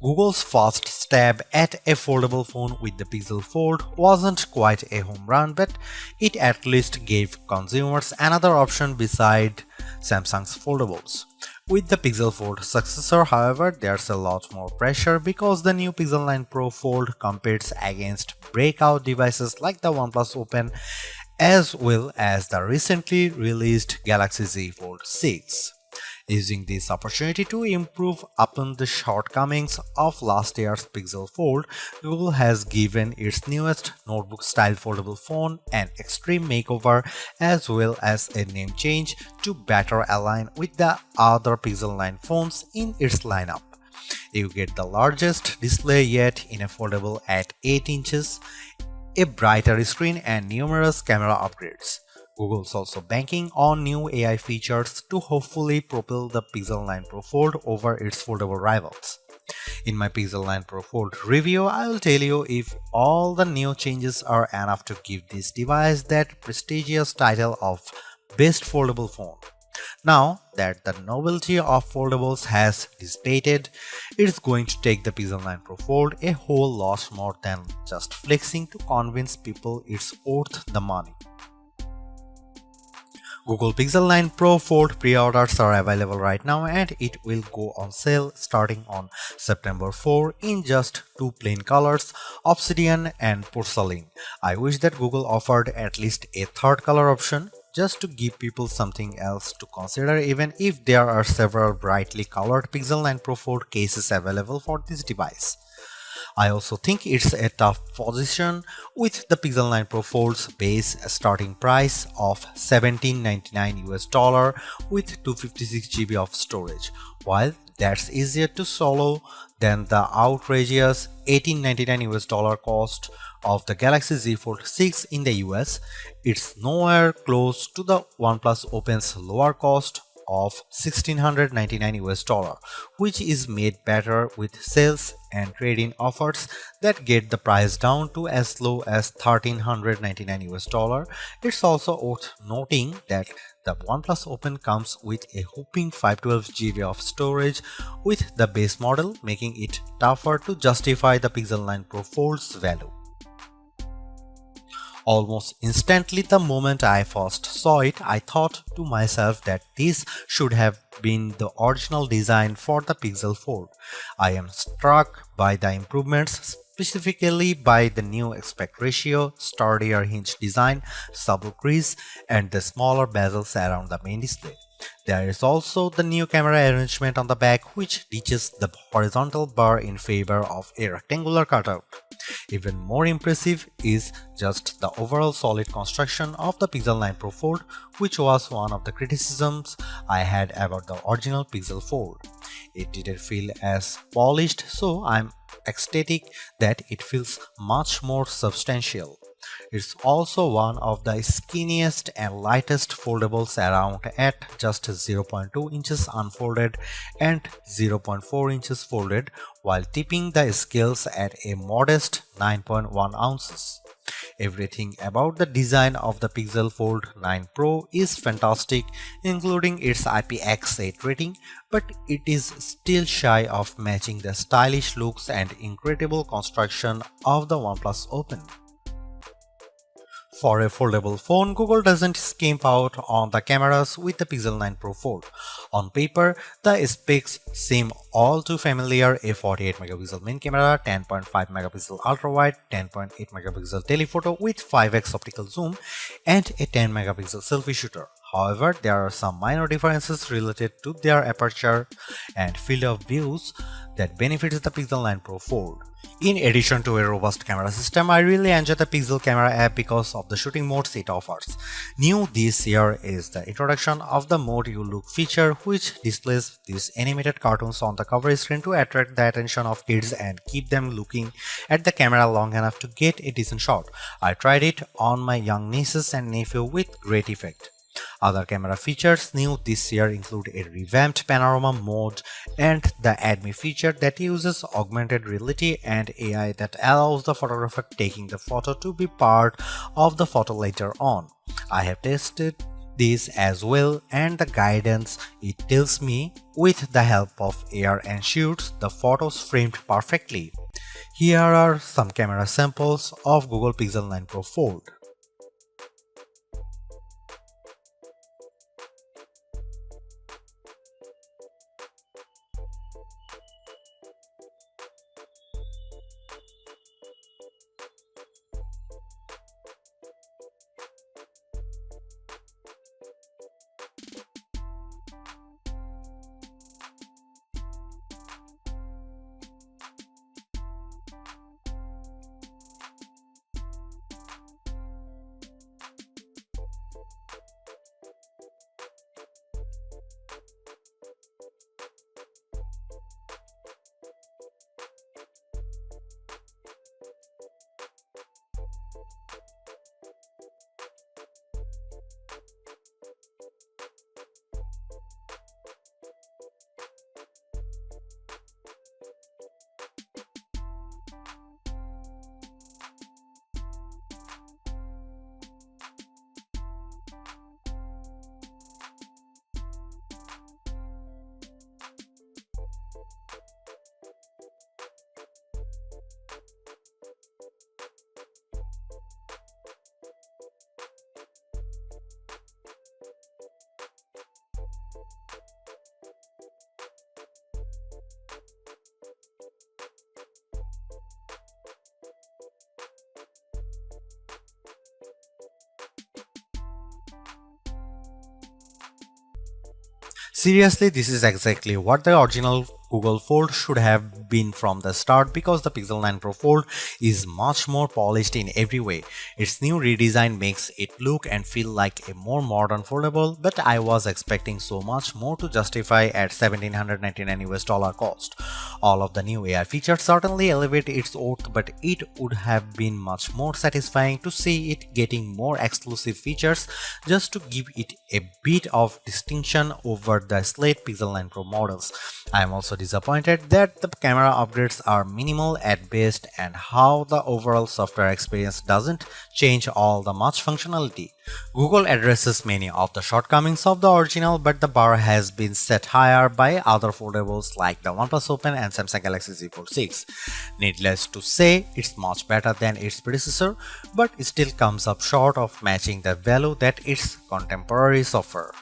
Google's first stab at a foldable phone with the Pixel Fold wasn't quite a home run, but it at least gave consumers another option beside Samsung's foldables. With the Pixel Fold successor, however, there's a lot more pressure because the new Pixel 9 Pro Fold competes against breakout devices like the OnePlus Open as well as the recently released Galaxy Z Fold 6. Using this opportunity to improve upon the shortcomings of last year's Pixel Fold, Google has given its newest notebook-style foldable phone an extreme makeover as well as a name change to better align with the other Pixel 9 phones in its lineup. You get the largest display yet in a foldable at 8 inches, a brighter screen and numerous camera upgrades. Google's also banking on new AI features to hopefully propel the Pixel 9 Pro Fold over its foldable rivals. In my Pixel 9 Pro Fold review, I will tell you if all the new changes are enough to give this device that prestigious title of Best Foldable Phone. Now that the novelty of foldables has dissipated, it's going to take the Pixel 9 Pro Fold a whole lot more than just flexing to convince people it's worth the money. Google Pixel 9 Pro Fold pre-orders are available right now and it will go on sale starting on September 4 in just two plain colors, Obsidian and Porcelain. I wish that Google offered at least a third color option just to give people something else to consider even if there are several brightly colored Pixel 9 Pro Fold cases available for this device. I also think it's a tough position with the Pixel 9 Pro Fold's base starting price of $1799 with 256GB of storage. While that's easier to swallow than the outrageous $1899 cost of the Galaxy Z Fold 6 in the US, it's nowhere close to the OnePlus Open's lower cost of $1,699, which is made better with sales and trade-in offers that get the price down to as low as $1,399. It's also worth noting that the OnePlus Open comes with a whopping 512GB of storage with the base model, making it tougher to justify the Pixel 9 Pro Fold's value. Almost instantly the moment I first saw it, I thought to myself that this should have been the original design for the Pixel Fold. I am struck by the improvements, specifically by the new aspect ratio, sturdier hinge design, subtle crease, and the smaller bezels around the main display. There is also the new camera arrangement on the back which ditches the horizontal bar in favor of a rectangular cutout. Even more impressive is just the overall solid construction of the Pixel 9 Pro Fold, which was one of the criticisms I had about the original Pixel Fold. It didn't feel as polished, so I'm ecstatic that it feels much more substantial. It's also one of the skinniest and lightest foldables around at just 0.2 inches unfolded and 0.4 inches folded, while tipping the scales at a modest 9.1 ounces. Everything about the design of the Pixel Fold 9 Pro is fantastic, including its IPX8 rating, but it is still shy of matching the stylish looks and incredible construction of the OnePlus Open. For a foldable phone, Google doesn't skimp out on the cameras with the Pixel 9 Pro Fold. On paper, the specs seem all too familiar: a 48MP main camera, 10.5MP ultra-wide, 10.8MP telephoto with 5x optical zoom, and a 10MP selfie shooter. However, there are some minor differences related to their aperture and field of views that benefits the Pixel 9 Pro Fold. In addition to a robust camera system, I really enjoy the Pixel Camera app because of the shooting modes it offers. New this year is the introduction of the Mode You Look feature, which displays these animated cartoons on the cover screen to attract the attention of kids and keep them looking at the camera long enough to get a decent shot. I tried it on my young nieces and nephew with great effect. Other camera features new this year include a revamped panorama mode and the Add Me feature that uses augmented reality and AI that allows the photographer taking the photo to be part of the photo later on. I have tested this as well, and the guidance it tells me with the help of AR and shoots the photos framed perfectly. Here are some camera samples of Google Pixel 9 Pro Fold. Seriously, this is exactly what the original Google Fold should have been from the start, because the Pixel 9 Pro Fold is much more polished in every way. Its new redesign makes it look and feel like a more modern foldable, but I was expecting so much more to justify at $1,799 US cost. All of the new AI features certainly elevate its worth, but it would have been much more satisfying to see it getting more exclusive features just to give it a bit of distinction over the slate Pixel 9 Pro models. I am also disappointed that the camera upgrades are minimal at best and how the overall software experience doesn't change all the much functionality. Google addresses many of the shortcomings of the original, but the bar has been set higher by other foldables like the OnePlus Open and Samsung Galaxy Z Fold 6. Needless to say, it's much better than its predecessor, but it still comes up short of matching the value that its contemporaries offer.